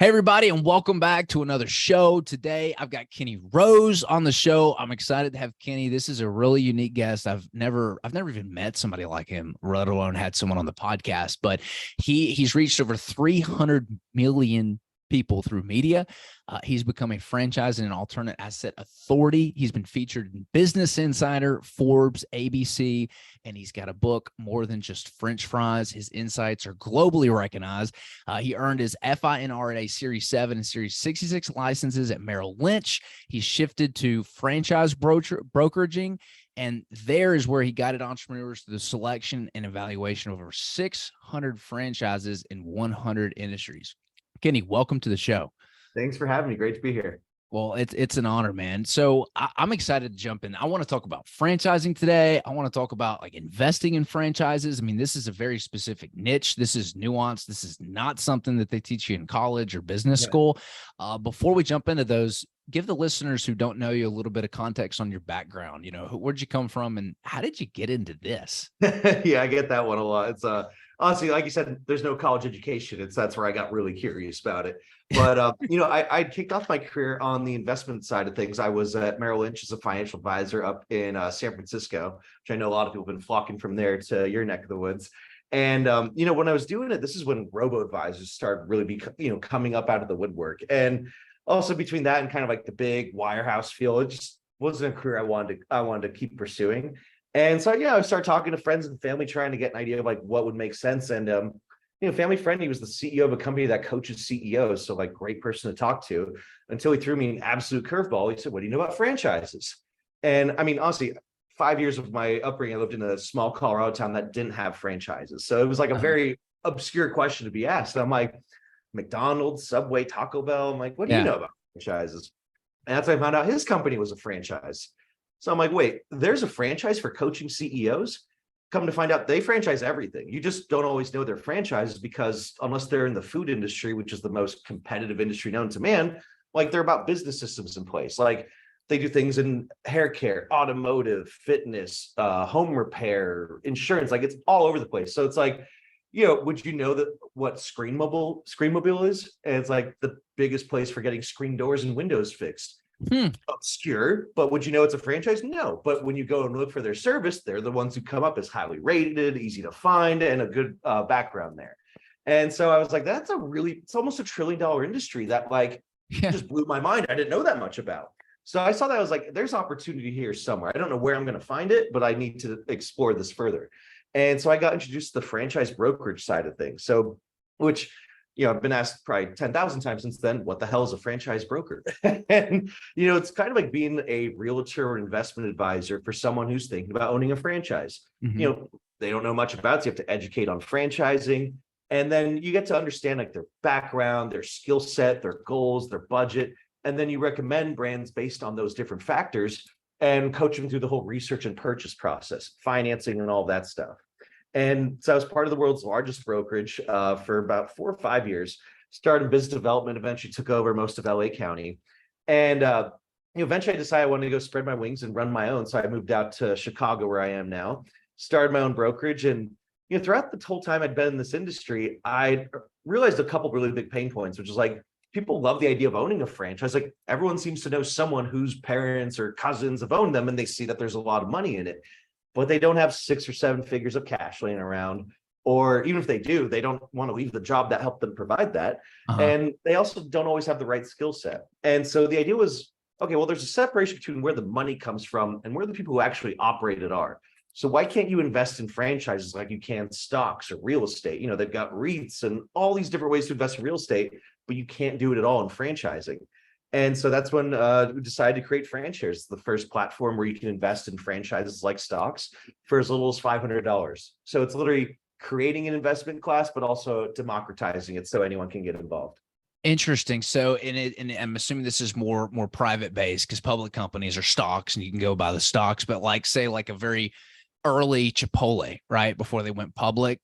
Hey, everybody, and welcome back to another show. Today, I've got Kenny Rose on the show. I'm excited to have Kenny. This is a really unique guest. I've never even met somebody like him, let alone had someone on the podcast. But he's reached over 300 million people through media. He's become a franchise and an alternate asset authority. He's been featured in Business Insider, Forbes, ABC, and he's got a book, More Than Just French Fries. His insights are globally recognized. He earned his FINRA Series 7 and Series 66 licenses at Merrill Lynch. He shifted to franchise brokeraging, and there is where he guided entrepreneurs to the selection and evaluation of over 600 franchises in 100 industries. Kenny, welcome to the show. Thanks for having me. Great to be here. Well, it's an honor, man. So I'm excited to jump in. I want to talk about franchising today. I want to talk about like investing in franchises. I mean, this is a very specific niche. This is nuanced. This is not something that they teach you in college or business school. Before we jump into those, give the listeners who don't know you a little bit of context on your background. You know, where'd you come from and how did you get into this? Yeah, I get that one a lot. It's honestly, like you said, there's no college education. That's where I got really curious about it. But I kicked off my career on the investment side of things. I was at Merrill Lynch as a financial advisor up in San Francisco, which I know a lot of people have been flocking from there to your neck of the woods. And when I was doing it, this is when robo-advisors started really coming up out of the woodwork. And also between that and kind of like the big wirehouse feel, it just wasn't a career I wanted to keep pursuing. And so, I started talking to friends and family, trying to get an idea of like what would make sense. And, family friend, he was the CEO of a company that coaches CEOs. So like great person to talk to until he threw me an absolute curveball. He said, "What do you know about franchises?" And I mean, honestly, 5 years of my upbringing, I lived in a small Colorado town that didn't have franchises. So it was like a very obscure question to be asked. And I'm like, McDonald's, Subway, Taco Bell. I'm like, what do you know about franchises? And that's when I found out his company was a franchise. So I'm like, wait, there's a franchise for coaching CEOs? Come to find out, they franchise everything. You just don't always know their franchises because unless they're in the food industry, which is the most competitive industry known to man, like they're about business systems in place. Like they do things in hair care, automotive, fitness, home repair, insurance, like it's all over the place. So it's like, would you know that what Screenmobile is? And it's like the biggest place for getting screen doors and windows fixed. Obscure, but would you know it's a franchise? No. But when you go and look for their service, they're the ones who come up as highly rated, easy to find, and a good background there. And so I was like, it's almost $1 trillion industry that just blew my mind. I didn't know that much about. So I saw that. I was like, there's opportunity here somewhere. I don't know where I'm going to find it, but I need to explore this further. And so I got introduced to the franchise brokerage side of things. So, which I've been asked probably 10,000 times since then, what the hell is a franchise broker? And, it's kind of like being a realtor or investment advisor for someone who's thinking about owning a franchise. Mm-hmm. They don't know much about it. So you have to educate on franchising. And then you get to understand like their background, their skill set, their goals, their budget. And then you recommend brands based on those different factors and coach them through the whole research and purchase process, financing and all that stuff. And so I was part of the world's largest brokerage for about 4 or 5 years, started business development, eventually took over most of LA County. And eventually I decided I wanted to go spread my wings and run my own. So I moved out to Chicago, where I am now, started my own brokerage. And throughout the whole time I'd been in this industry, I realized a couple really big pain points, which is like, people love the idea of owning a franchise. Like everyone seems to know someone whose parents or cousins have owned them, and they see that there's a lot of money in it. But they don't have 6 or 7 figures of cash laying around, or even if they do, they don't want to leave the job that helped them provide that. And they also don't always have the right skill set. And so the idea was, okay, well, there's a separation between where the money comes from and where the people who actually operate it are. So why can't you invest in franchises like you can stocks or real estate? They've got REITs and all these different ways to invest in real estate, but you can't do it at all in franchising. And so that's when we decided to create FranShares, the first platform where you can invest in franchises like stocks for as little as $500. So it's literally creating an investment class, but also democratizing it so anyone can get involved. Interesting. So, and I'm assuming this is more private based because public companies are stocks and you can go buy the stocks, but say a very early Chipotle, right? Before they went public,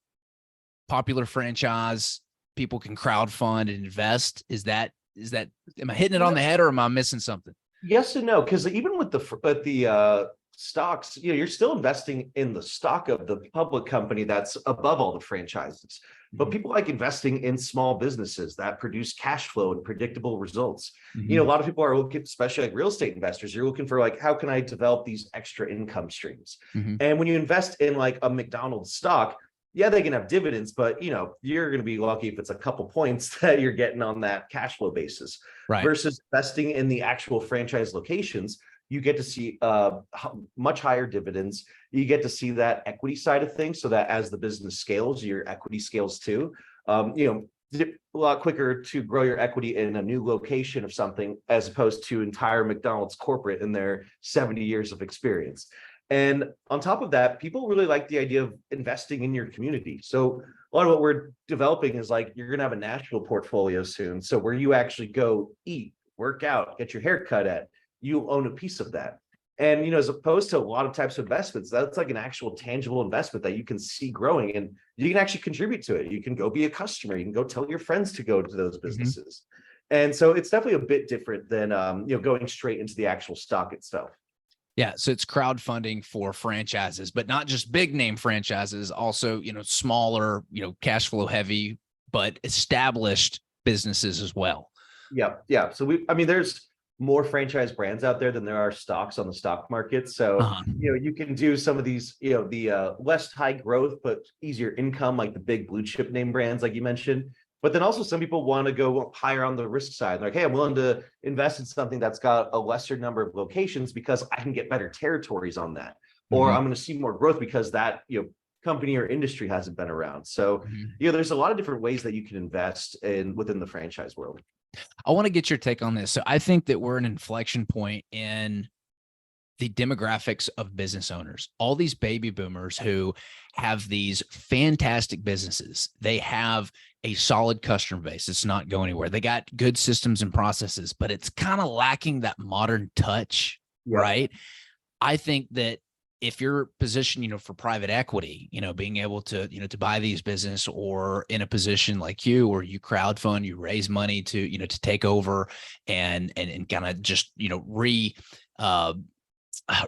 popular franchise, people can crowdfund and invest. Is that, am I hitting it on the head or am I missing something? Yes and no, because even with the stocks, you're still investing in the stock of the public company that's above all the franchises. But people like investing in small businesses that produce cash flow and predictable results. A lot of people are looking, especially like real estate investors, you're looking for like, how can I develop these extra income streams? And when you invest in like a McDonald's stock, yeah, they can have dividends, but you're going to be lucky if it's a couple points that you're getting on that cash flow basis. Right. Versus investing in the actual franchise locations, you get to see much higher dividends. You get to see that equity side of things, so that as the business scales, your equity scales too. A lot quicker to grow your equity in a new location of something as opposed to entire McDonald's corporate in their 70 years of experience. And on top of that, people really like the idea of investing in your community. So a lot of what we're developing is like, you're going to have a national portfolio soon. So where you actually go eat, work out, get your hair cut at, you own a piece of that. And, as opposed to a lot of types of investments, that's like an actual tangible investment that you can see growing, and you can actually contribute to it. You can go be a customer. You can go tell your friends to go to those businesses. And so it's definitely a bit different than, going straight into the actual stock itself. Yeah. So it's crowdfunding for franchises, but not just big name franchises, also, smaller, cash flow heavy, but established businesses as well. Yeah. Yeah. So there's more franchise brands out there than there are stocks on the stock market. So, you can do some of these, the less high growth, but easier income, like the big blue chip name brands, like you mentioned. But then also some people want to go higher on the risk side. Like, hey, I'm willing to invest in something that's got a lesser number of locations because I can get better territories on that. Or I'm going to see more growth because that, company or industry hasn't been around. So, there's a lot of different ways that you can invest within the franchise world. I want to get your take on this. So I think that we're an inflection point in the demographics of business owners. All these baby boomers who have these fantastic businesses, they have a solid customer base. It's not going anywhere. They got good systems and processes, but it's kind of lacking that modern touch, right? I think that if you're positioned, for private equity, being able to, to buy these business, or in a position like you, where you crowdfund, you raise money to, to take over and kind of just,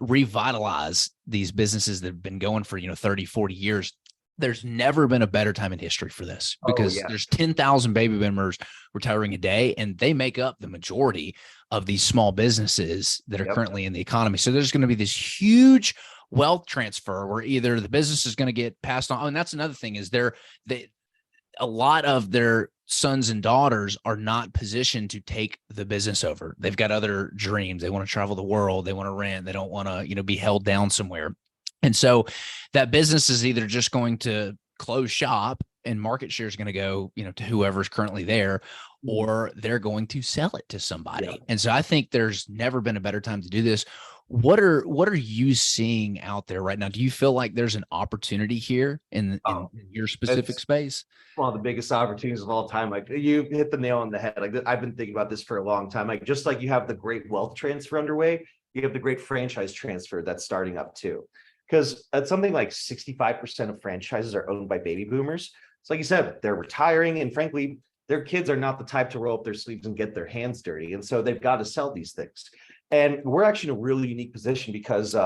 revitalize these businesses that have been going for, 30, 40 years. There's never been a better time in history for this, because there's 10,000 baby boomers retiring a day, and they make up the majority of these small businesses that are currently in the economy. So there's going to be this huge wealth transfer where either the business is going to get passed on. Oh, and that's another thing, is a lot of their sons and daughters are not positioned to take the business over. They've got other dreams. They want to travel the world. They want to rent. They don't want to, be held down somewhere. And so that business is either just going to close shop and market share is going to go, to whoever's currently there, or they're going to sell it to somebody. And so I think there's never been a better time to do this. What are you seeing out there right now? Do you feel like there's an opportunity here in your specific space? One of the biggest opportunities of all time. Like, you hit the nail on the head. Like, I've been thinking about this for a long time. Like, just like you have the great wealth transfer underway, you have the great franchise transfer that's starting up too. Because at something like 65% of franchises are owned by baby boomers. So like you said, they're retiring, and frankly, their kids are not the type to roll up their sleeves and get their hands dirty. And so they've got to sell these things. And we're actually in a really unique position because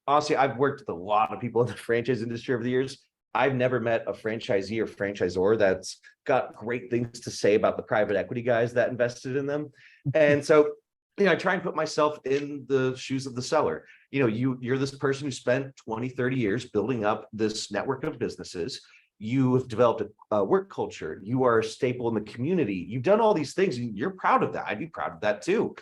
honestly, I've worked with a lot of people in the franchise industry over the years. I've never met a franchisee or franchisor that's got great things to say about the private equity guys that invested in them. And so, I try and put myself in the shoes of the seller. You're this person who spent 20, 30 years building up this network of businesses. You have developed a work culture. You are a staple in the community. You've done all these things, and you're proud of that. I'd be proud of that too.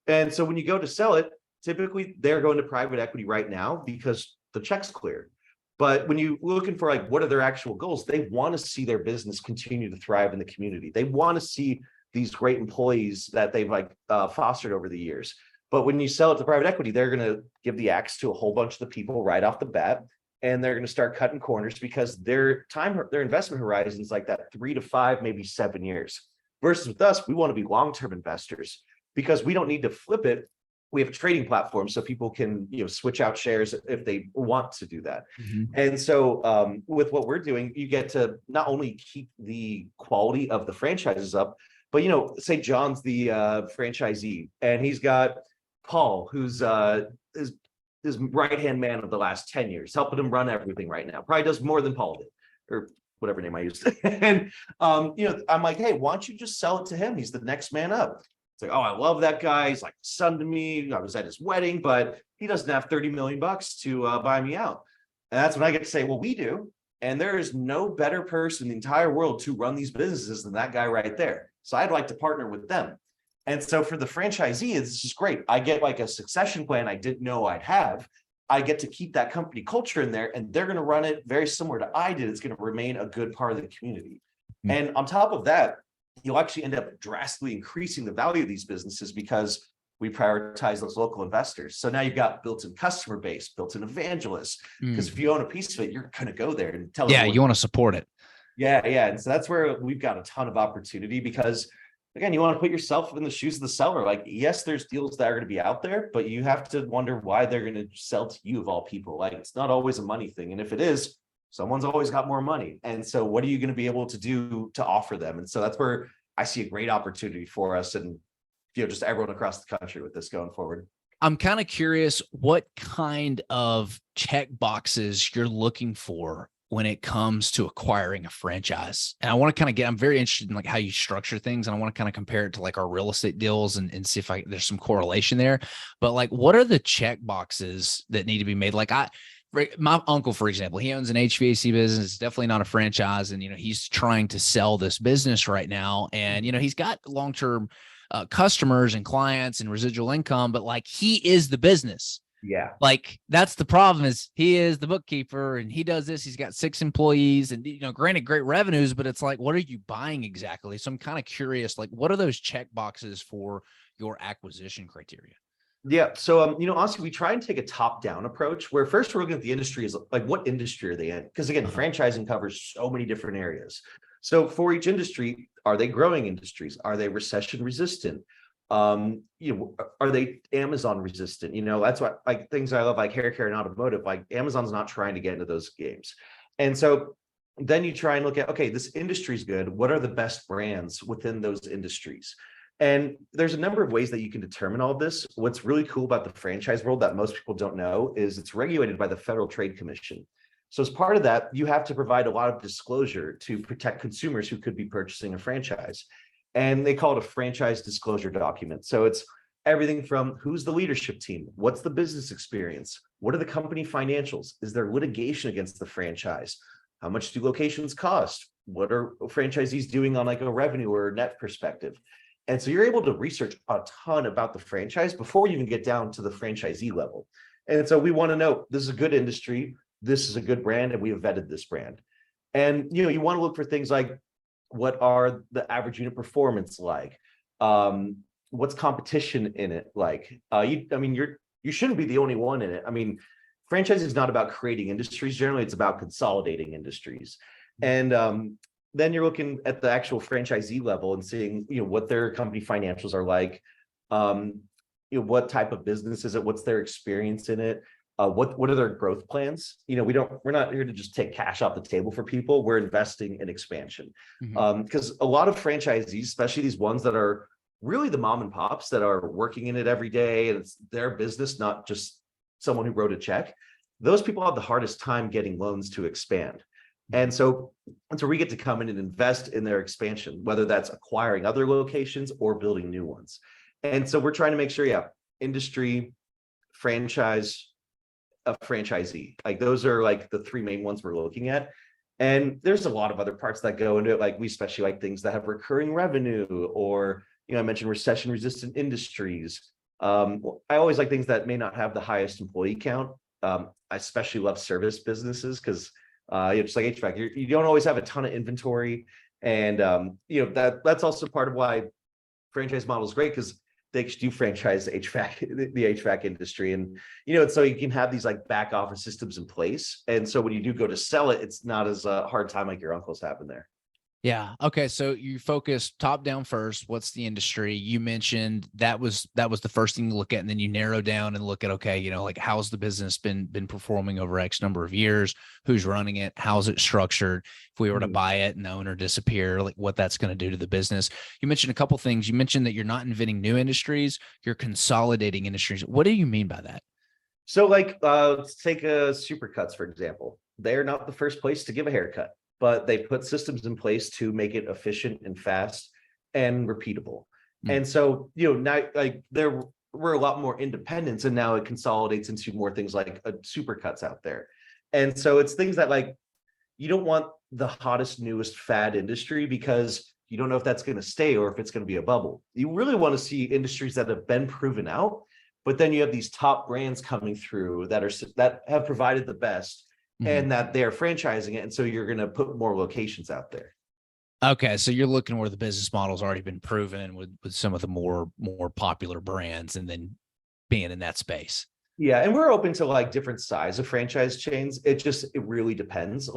And so when you go to sell it, typically they're going to private equity right now because the check's clear. But when you're looking for like, what are their actual goals? They want to see their business continue to thrive in the community. They want to see these great employees that they've fostered over the years. But when you sell it to private equity, they're going to give the axe to a whole bunch of the people right off the bat. And they're going to start cutting corners because their investment horizon is like that 3 to 5, maybe 7 years. Versus with us, we want to be long-term investors because we don't need to flip it. We have a trading platform so people can, switch out shares if they want to do that. And so with what we're doing, you get to not only keep the quality of the franchises up, but, say John's the franchisee, and he's got Paul, who's is his right-hand man of the last 10 years, helping him run everything right now. Probably does more than Paul did, or whatever name I used. And I'm like, hey, why don't you just sell it to him? He's the next man up. It's like, oh, I love that guy. He's like a son to me. I was at his wedding, but he doesn't have 30 million bucks to buy me out. And that's when I get to say, well, we do. And there is no better person in the entire world to run these businesses than that guy right there. So I'd like to partner with them. And so for the franchisee, this is great. I get like a succession plan I didn't know I'd have. I get to keep that company culture in there, and they're going to run it very similar to I did. It's going to remain a good part of the community. Mm-hmm. And on top of that, you'll actually end up drastically increasing the value of these businesses because we prioritize those local investors. So now you've got built-in customer base, built-in evangelists, because if you own a piece of it, you're going to go there and tell everyone. You want to support it. Yeah. And so that's where we've got a ton of opportunity because, again, you want to put yourself in the shoes of the seller. Like, yes, there's deals that are going to be out there, but you have to wonder why they're going to sell to you of all people. Like, it's not always a money thing. And if it is, someone's always got more money. And so what are you going to be able to do to offer them? And so that's where I see a great opportunity for us and, just everyone across the country with this going forward. I'm kind of curious what kind of check boxes you're looking for when it comes to acquiring a franchise. And I want to kind of I'm very interested in like how you structure things. And I want to kind of compare it to like our real estate deals and see if there's some correlation there. But like, what are the check boxes that need to be made? Like my uncle, for example, he owns an HVAC business. It's definitely not a franchise. And, he's trying to sell this business right now. And, he's got long-term customers and clients and residual income, but like he is the business. Yeah. Like that's the problem is he is the bookkeeper and he does this. He's got 6 employees and, granted great revenues, but it's like, what are you buying exactly? So I'm kind of curious, like what are those check boxes for your acquisition criteria? Yeah. So, honestly, we try and take a top-down approach where first we're looking at the industry is like, what industry are they in? Because again, franchising covers so many different areas. So for each industry, are they growing industries? Are they recession resistant? Are they Amazon resistant? That's what like things I love, like hair care and automotive, like Amazon's not trying to get into those games. And so then you try and look at, okay, this industry is good. What are the best brands within those industries? And there's a number of ways that you can determine all of this. What's really cool about the franchise world that most people don't know is it's regulated by the Federal Trade Commission. So as part of that, you have to provide a lot of disclosure to protect consumers who could be purchasing a franchise. And they call it a franchise disclosure document. So it's everything from who's the leadership team? What's the business experience? What are the company financials? Is there litigation against the franchise? How much do locations cost? What are franchisees doing on like a revenue or net perspective? And so you're able to research a ton about the franchise before you even get down to the franchisee level. And so we want to know this is a good industry. This is a good brand, and we have vetted this brand. And, you want to look for things like what are the average unit performance like? What's competition in it like? You shouldn't be the only one in it. I mean, franchising is not about creating industries. Generally, it's about consolidating industries. And then you're looking at the actual franchisee level and seeing, what their company financials are like. What type of business is it? What's their experience in it? What are their growth plans? We're not here to just take cash off the table for people. We're investing in expansion. Because a lot of franchisees, especially these ones that are really the mom and pops that are working in it every day, and it's their business, not just someone who wrote a check. Those people have the hardest time getting loans to expand. And so that's where we get to come in and invest in their expansion, whether that's acquiring other locations or building new ones. And so we're trying to make sure, industry, franchise, a franchisee, like those are like the 3 main ones we're looking at. And there's a lot of other parts that go into it. Like we especially like things that have recurring revenue, or, I mentioned recession resistant industries. I always like things that may not have the highest employee count. I especially love service businesses because just like HVAC, you don't always have a ton of inventory. And, that's also part of why franchise model is great, because they do franchise HVAC, the HVAC industry. And, so you can have these like back office systems in place. And so when you do go to sell it, it's not as a hard time like your uncle's having there. Yeah. Okay. So you focus top down first. What's the industry? You mentioned that was the first thing to look at, and then you narrow down and look at, okay, like how's the business been performing over X number of years? Who's running it? How's it structured? If we were to buy it and the owner disappear, like what that's going to do to the business. You mentioned a couple things. You mentioned that you're not inventing new industries, you're consolidating industries. What do you mean by that? So let's take Supercuts, for example. They're not the first place to give a haircut, but they put systems in place to make it efficient and fast and repeatable. Mm. And so, now there were a lot more independents, and now it consolidates into more things like Supercuts out there. And so it's things that you don't want the hottest, newest fad industry because you don't know if that's going to stay or if it's going to be a bubble. You really want to see industries that have been proven out, but then you have these top brands coming through that have provided the best and that they're franchising it. And so you're going to put more locations out there. Okay, so you're looking where the business model's already been proven with some of the more popular brands, and then being in that space. Yeah, and we're open to different size of franchise chains. It really depends.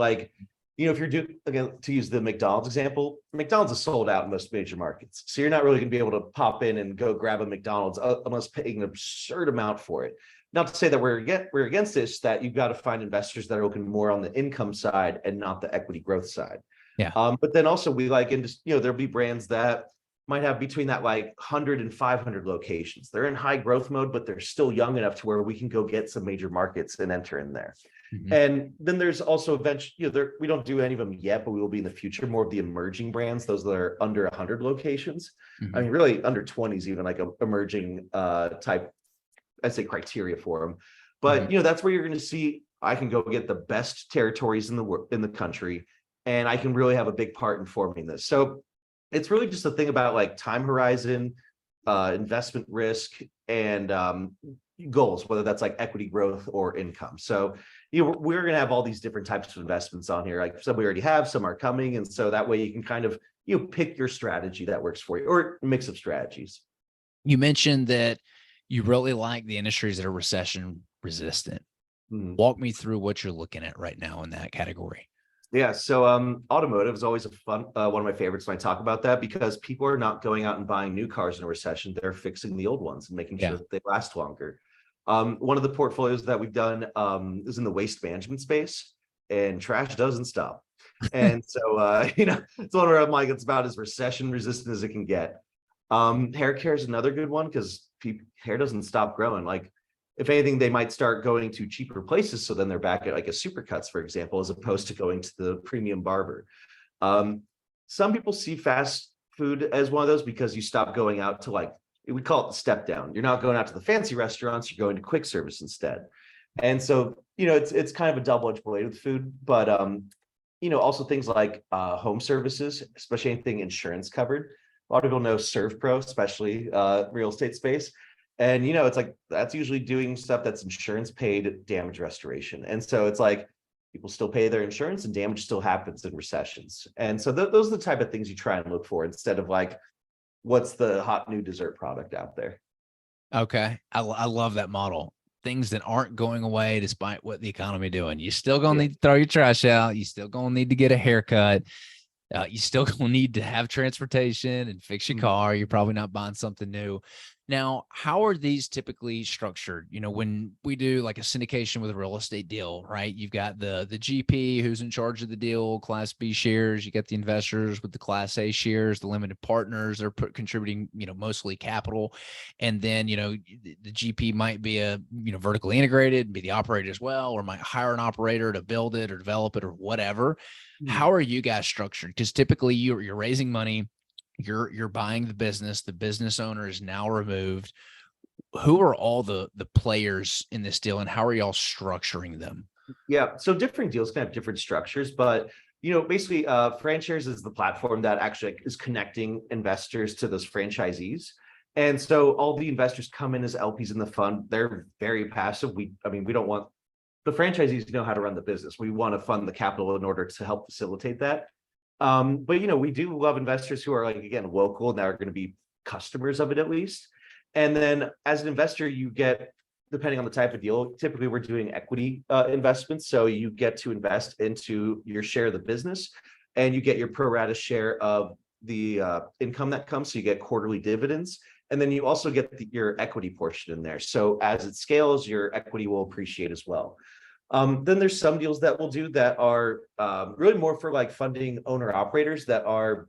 If you're doing, again, to use the McDonald's example, McDonald's is sold out in most major markets. So you're not really going to be able to pop in and go grab a McDonald's unless paying an absurd amount for it. Not to say that we're against this, that you've got to find investors that are looking more on the income side and not the equity growth side. Yeah. But then also we there'll be brands that might have between that 100 and 500 locations. They're in high growth mode, but they're still young enough to where we can go get some major markets and enter in there. And then there's also eventually, we don't do any of them yet, but we will be in the future, more of the emerging brands, those that are under 100 locations. I mean, really under 20s, even a emerging type, I'd say, criteria for them. But that's where you're going to see I can go get the best territories in the country, and I can really have a big part in forming this. So it's really just a thing about time horizon, investment risk, and goals, whether that's equity growth or income. So we're going to have all these different types of investments on here. Some we already have, some are coming, and so that way you can kind of pick your strategy that works for you, or a mix of strategies. You mentioned that you really like the industries that are recession resistant. Walk me through what you're looking at right now in that category. Yeah, so automotive is always a fun one of my favorites when I talk about that, because people are not going out and buying new cars in a recession. They're fixing the old ones and making sure that they last longer. One of the portfolios that we've done is in the waste management space, and trash doesn't stop. And so it's one where I'm it's about as recession resistant as it can get. Hair care is another good one because hair doesn't stop growing. If anything, they might start going to cheaper places. So then they're back at a Supercuts, for example, as opposed to going to the premium barber. Some people see fast food as one of those because you stop going out to we call it the step down. You're not going out to the fancy restaurants, you're going to quick service instead. And so, it's kind of a double-edged blade with food, but also things like home services, especially anything insurance covered. A lot of people know ServPro, especially real estate space. And, it's that's usually doing stuff that's insurance paid damage restoration. And so it's people still pay their insurance and damage still happens in recessions. And so those are the type of things you try and look for instead of what's the hot new dessert product out there. Okay. I love that model. Things that aren't going away despite what the economy doing. You still going to need to throw your trash out. You still going to need to get a haircut. You still going to need to have transportation and fix your car. You're probably not buying something new. Now, how are these typically structured? When we do a syndication with a real estate deal, right? You've got the GP who's in charge of the deal, Class B shares. You got the investors with the Class A shares, the limited partners are contributing, mostly capital. And then, the GP might be a, vertically integrated, be the operator as well, or might hire an operator to build it or develop it or whatever. How are you guys structured? Because typically you're raising money. You're buying the business owner is now removed. Who are all the players in this deal, and how are y'all structuring them? Yeah, so different deals can have different structures, but basically franchise is the platform that actually is connecting investors to those franchisees. And so all the investors come in as LPs in the fund. They're very passive. We don't want the franchisees to know how to run the business. We want to fund the capital in order to help facilitate that. But we do love investors who are again, local, and that are going to be customers of it at least. And then as an investor, you get, depending on the type of deal, typically we're doing equity investments. So you get to invest into your share of the business, and you get your pro rata share of the income that comes. So you get quarterly dividends, and then you also get your equity portion in there. So as it scales, your equity will appreciate as well. Then there's some deals that we'll do that are really more for funding owner operators that are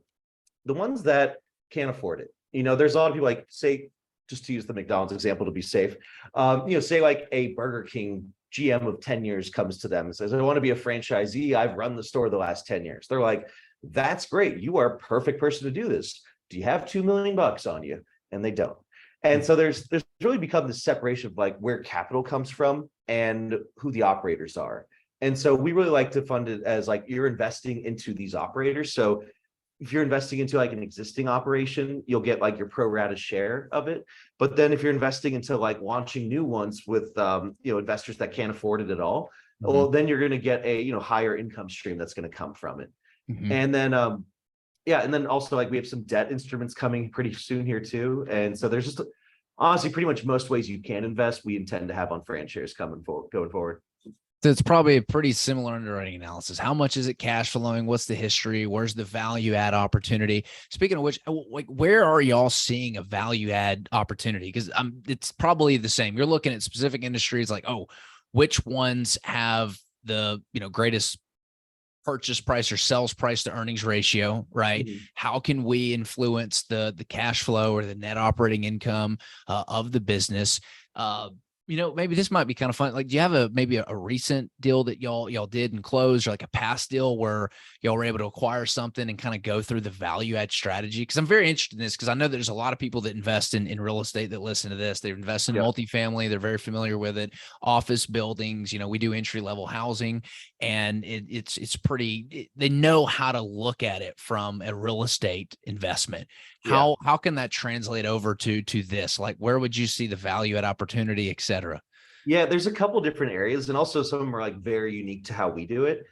the ones that can't afford it. There's a lot of people say just to use the McDonald's example to be safe, say like a Burger King GM of 10 years comes to them and says, I want to be a franchisee. I've run the store the last 10 years. They're like, that's great. You are a perfect person to do this. Do you have $2 million on you? And they don't. And so there's really become this separation of like where capital comes from and who the operators are. And so we really like to fund it as like you're investing into these operators. So if you're investing into like an existing operation, you'll get like your pro rata share of it. But then if you're investing into like launching new ones with investors that can't afford it at all, well, then you're going to get a higher income stream that's going to come from it. And then and then also like we have some debt instruments coming pretty soon here too. And so there's just honestly pretty much most ways you can invest, we intend to have on franchise going forward. So it's probably a pretty similar underwriting analysis. How much is it cash flowing? What's the history? Where's the value add opportunity? Speaking of which, like, where are y'all seeing a value add opportunity? Because it's probably the same. You're looking at specific industries like, oh, which ones have the greatest purchase price or sales price to earnings ratio, right? How can we influence the cash flow or the net operating income of the business? Maybe this might be kind of fun. Like, do you have maybe a recent deal that y'all did and closed, or like a past deal where y'all were able to acquire something and kind of go through the value add strategy? Because I'm very interested in this, because I know there's a lot of people that invest in real estate that listen to this. They invest in multifamily. They're very familiar with it. Office buildings, we do entry level housing, and it's pretty. They know how to look at it from a real estate investment. How can that translate over to this? Like, where would you see the value add opportunity, et cetera? Yeah, there's a couple different areas, and also some of them are like very unique to how we do it.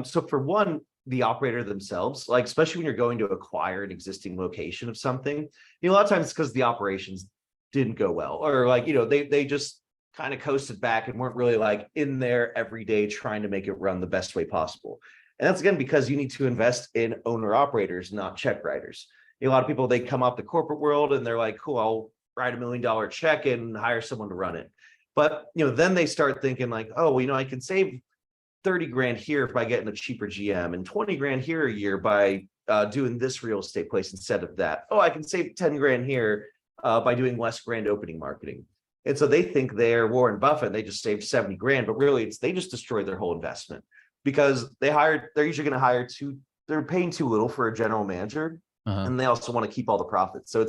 So for one, the operator themselves, like especially when you're going to acquire an existing location of something, a lot of times it's because the operations didn't go well, or like they just kind of coasted back and weren't really like in there every day trying to make it run the best way possible. And that's again because you need to invest in owner operators, not check writers. A lot of people, they come off the corporate world and they're like, cool, I'll write $1 million check and hire someone to run it. But then they start thinking like, oh, well, I can save 30 grand here by getting a cheaper GM, and 20 grand here a year by doing this real estate place instead of that. Oh, I can save 10 grand here by doing less grand opening marketing. And so they think they're Warren Buffett and they just saved 70 grand, but really they just destroyed their whole investment, because they're usually going to hire they're paying too little for a general manager. And they also want to keep all the profits. So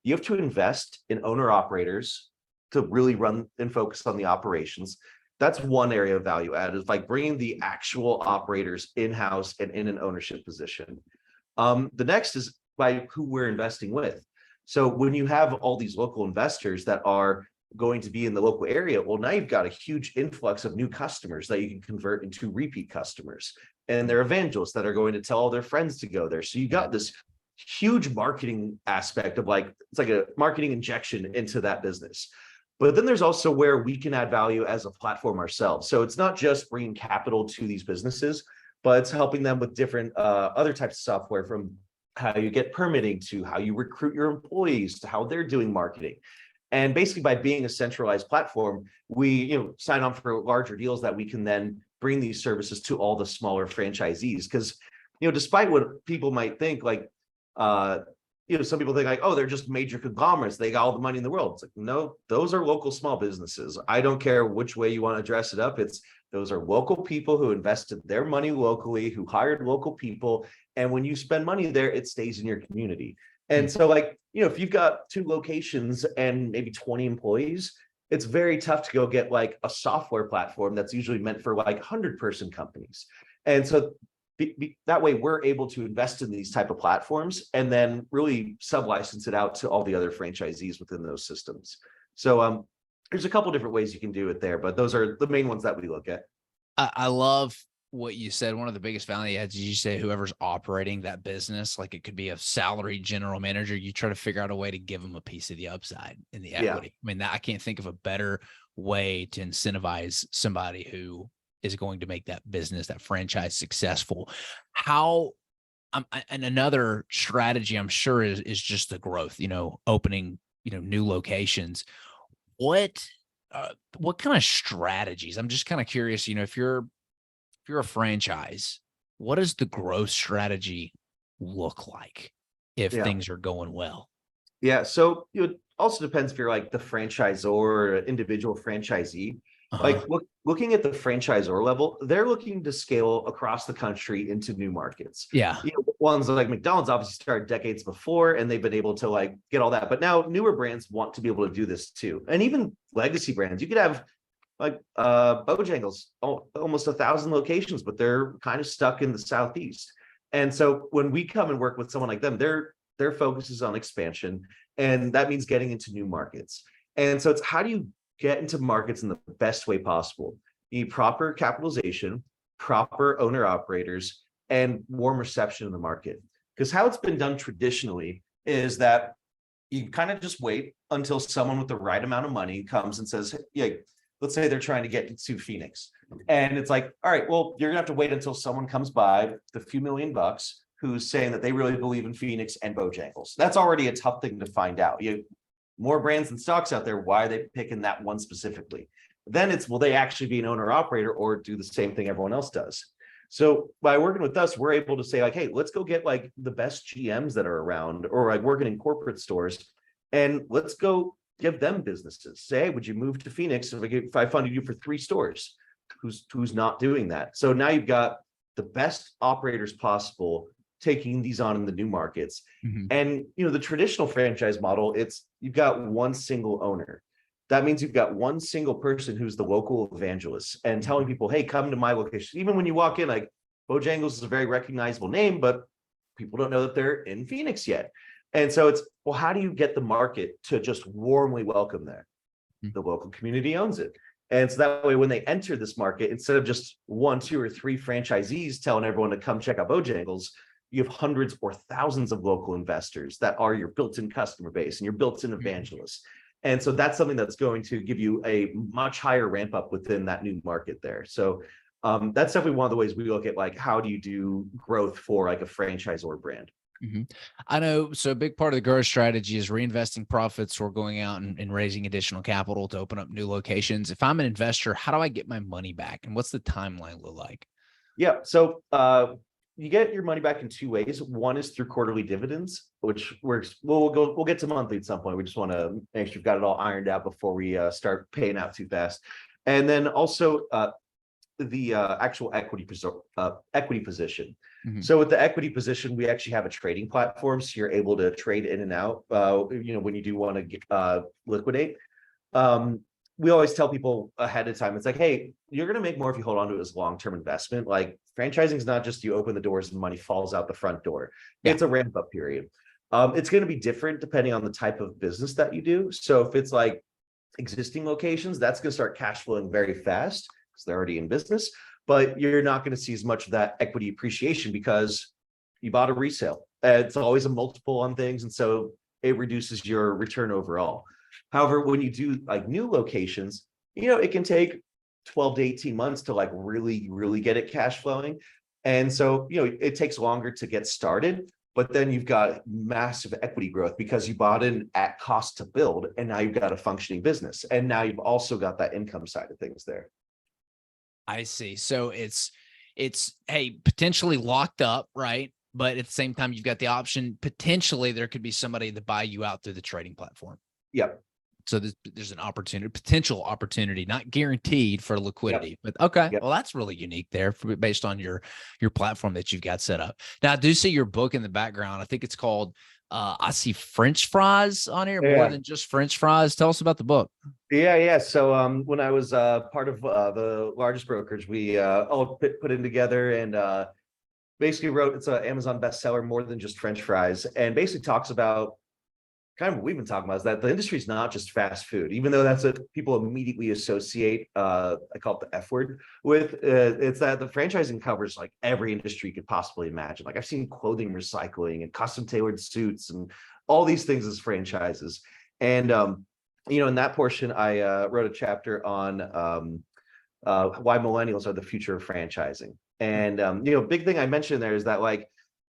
you have to invest in owner operators to really run and focus on the operations. That's one area of value add, is like bringing the actual operators in-house and in an ownership position. The next is by who we're investing with. So when you have all these local investors that are going to be in the local area, well, now you've got a huge influx of new customers that you can convert into repeat customers. And they're evangelists that are going to tell all their friends to go there. So you got this huge marketing aspect of like, it's like a marketing injection into that business. But then there's also where we can add value as a platform ourselves. So it's not just bringing capital to these businesses, but it's helping them with different other types of software, from how you get permitting to how you recruit your employees to how they're doing marketing. And basically by being a centralized platform, we sign on for larger deals that we can then bring these services to all the smaller franchisees. Because despite what people might think, like some people think like, oh, they're just major conglomerates, they got all the money in the world. It's like, no, those are local small businesses. I don't care which way you want to dress it up. Those are local people who invested their money locally, who hired local people. And when you spend money there, it stays in your community. And so like, if you've got 2 locations and maybe 20 employees, it's very tough to go get like a software platform that's usually meant for like 100-person companies. And so that way we're able to invest in these type of platforms and then really sub-license it out to all the other franchisees within those systems. So there's a couple different ways you can do it there, but those are the main ones that we look at. I love what you said. One of the biggest value adds is you say whoever's operating that business, like it could be a salary general manager, you try to figure out a way to give them a piece of the upside in the equity. I mean, I can't think of a better way to incentivize somebody who is going to make that business, that franchise, successful. And another strategy I'm sure is just the growth, opening, new locations. What kind of strategies? I'm just kind of curious, if you're a franchise, what does the growth strategy look like if things are going well? Yeah. So it also depends if you're like the franchisor or individual franchisee. Uh-huh. Like looking at the franchisor level, they're looking to scale across the country into new markets. Yeah. Ones like McDonald's obviously started decades before and they've been able to like get all that. But now newer brands want to be able to do this too. And even legacy brands, you could have like Bojangles, almost 1,000 locations, but they're kind of stuck in the Southeast. And so when we come and work with someone like them, their focus is on expansion, and that means getting into new markets. And so it's how do you get into markets in the best way possible? You need proper capitalization, proper owner operators, and warm reception in the market. Because how it's been done traditionally is that you kind of just wait until someone with the right amount of money comes and says, yeah, let's say they're trying to get to Phoenix. And it's like, all right, well, you're gonna have to wait until someone comes by the few $1,000,000 who's saying that they really believe in Phoenix and Bojangles. That's already a tough thing to find out. More brands and stocks out there. Why are they picking that one specifically? Then it's, will they actually be an owner operator or do the same thing everyone else does? So by working with us, we're able to say like, hey, let's go get like the best GMs that are around or like working in corporate stores and let's go give them businesses. Say, hey, would you move to Phoenix if I funded you for 3 stores? Who's not doing that? So now you've got the best operators possible taking these on in the new markets. Mhm. And the traditional franchise model, it's you've got one single owner. That means you've got one single person who's the local evangelist and telling people, hey, come to my location. Even when you walk in, like Bojangles is a very recognizable name, but people don't know that they're in Phoenix yet. And so it's, well, how do you get the market to just warmly welcome there? The local community owns it. And so that way, when they enter this market, instead of just 1, 2, or 3 franchisees telling everyone to come check out Bojangles, you have hundreds or thousands of local investors that are your built-in customer base and your built-in evangelists. And so that's something that's going to give you a much higher ramp up within that new market there. So that's definitely one of the ways we look at like, how do you do growth for like a franchisor brand? Mm-hmm. I know. So a big part of the growth strategy is reinvesting profits or going out and raising additional capital to open up new locations. If I'm an investor, how do I get my money back? And what's the timeline look like? Yeah. So you get your money back in 2 ways. One is through quarterly dividends, which works. We'll get to monthly at some point. We just want to make sure we've got it all ironed out before we start paying out too fast. And then also the actual equity position. Mm-hmm. So with the equity position, we actually have a trading platform, so you're able to trade in and out. When you do want to liquidate. We always tell people ahead of time, it's like, hey, you're going to make more if you hold on to it as long-term investment. Like franchising is not just you open the doors and money falls out the front door. Yeah. It's a ramp up period. It's going to be different depending on the type of business that you do. So if it's like existing locations, that's going to start cash flowing very fast because they're already in business, but you're not going to see as much of that equity appreciation because you bought a resale. It's always a multiple on things. And so it reduces your return overall. However, when you do like new locations, it can take 12 to 18 months to like really, really get it cash flowing. And so, it takes longer to get started, but then you've got massive equity growth because you bought in at cost to build, and now you've got a functioning business. And now you've also got that income side of things there. I see. So it's, hey, potentially locked up, right? But at the same time, you've got the option, potentially there could be somebody to buy you out through the trading platform. Yep. So there's an potential opportunity, not guaranteed for liquidity, but okay. Yep. Well, that's really unique there based on your platform that you've got set up. Now, I do see your book in the background. I think it's called, I see French fries on here, more than just French fries. Tell us about the book. Yeah. So when I was part of the largest brokerage, we all put in together and basically wrote, it's an Amazon bestseller, More Than Just French Fries, and basically talks about kind of what we've been talking about is that the industry is not just fast food, even though that's what people immediately associate, I call it the F word with, it's that the franchising covers like every industry you could possibly imagine. Like I've seen clothing recycling and custom tailored suits and all these things as franchises. And, in that portion, I wrote a chapter on why millennials are the future of franchising. And, big thing I mentioned there is that like,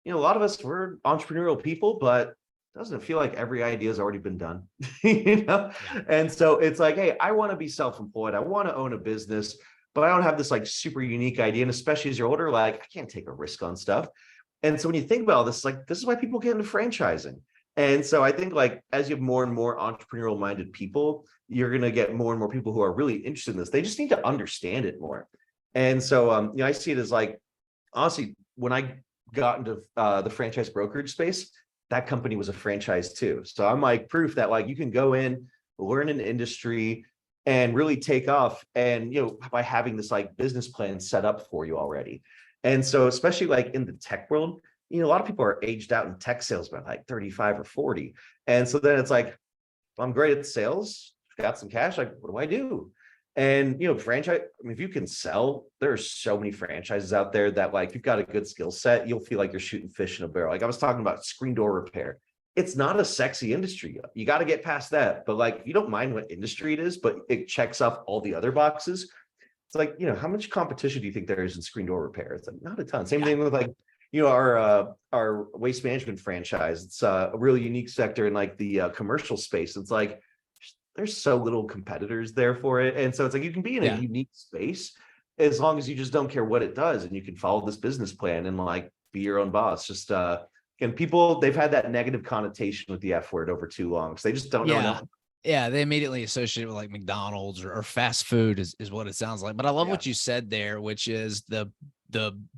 a lot of us, we're entrepreneurial people, but doesn't it feel like every idea has already been done? Yeah. And so it's like, hey, I want to be self-employed. I want to own a business, but I don't have this like super unique idea. And especially as you're older, like I can't take a risk on stuff. And so when you think about all this, like this is why people get into franchising. And so I think like as you have more and more entrepreneurial minded people, you're going to get more and more people who are really interested in this. They just need to understand it more. And so, I see it as like, honestly, when I got into the franchise brokerage space, that company was a franchise too. So I'm like proof that like you can go in, learn an industry, and really take off. And by having this like business plan set up for you already. And so, especially like in the tech world, a lot of people are aged out in tech sales by like 35 or 40. And so then it's like, I'm great at sales, got some cash. Like, what do I do? And franchise, I mean, if you can sell, there are so many franchises out there that like you've got a good skill set, you'll feel like you're shooting fish in a barrel. Like I was talking about screen door repair. It's not a sexy industry. You got to get past that. But like, if you don't mind what industry it is, but it checks off all the other boxes, it's like, how much competition do you think there is in screen door repair? It's like not a ton. Same thing with like, our waste management franchise. It's a really unique sector in like the commercial space. It's like there's so little competitors there for it. And so it's like you can be in a unique space as long as you just don't care what it does and you can follow this business plan and like be your own boss. Just and people, they've had that negative connotation with the F word over too long. So they just don't know enough. Yeah, they immediately associate it with like McDonald's or fast food is what it sounds like. But I love what you said there, which is the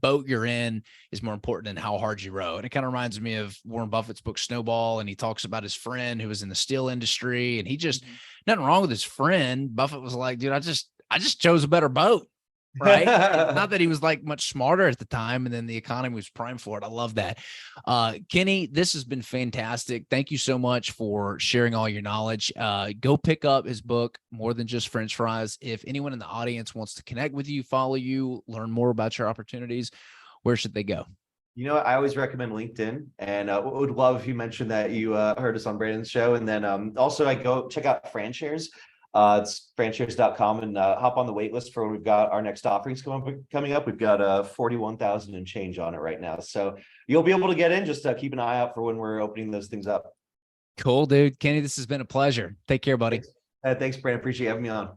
boat you're in is more important than how hard you row. And it kind of reminds me of Warren Buffett's book Snowball. And he talks about his friend who was in the steel industry, and he just nothing wrong with his friend. Buffett was like, dude, I just chose a better boat. Right. Not that he was like much smarter at the time, and then the economy was prime for it. I love that. Kenny, this has been fantastic. Thank you so much for sharing all your knowledge. Go pick up his book, More Than Just French Fries. If anyone in the audience wants to connect with you, follow you, learn more about your opportunities, where should they go? I always recommend LinkedIn, and would love if you mentioned that you heard us on Brandon's show. And then also I go check out FranShares. It's franshares.com, and hop on the wait list for when we've got our next offerings coming up. We've got 41,000 and change on it right now. So you'll be able to get in. Just keep an eye out for when we're opening those things up. Cool, dude. Kenny, this has been a pleasure. Take care, buddy. Thanks, Brandon. Appreciate you having me on.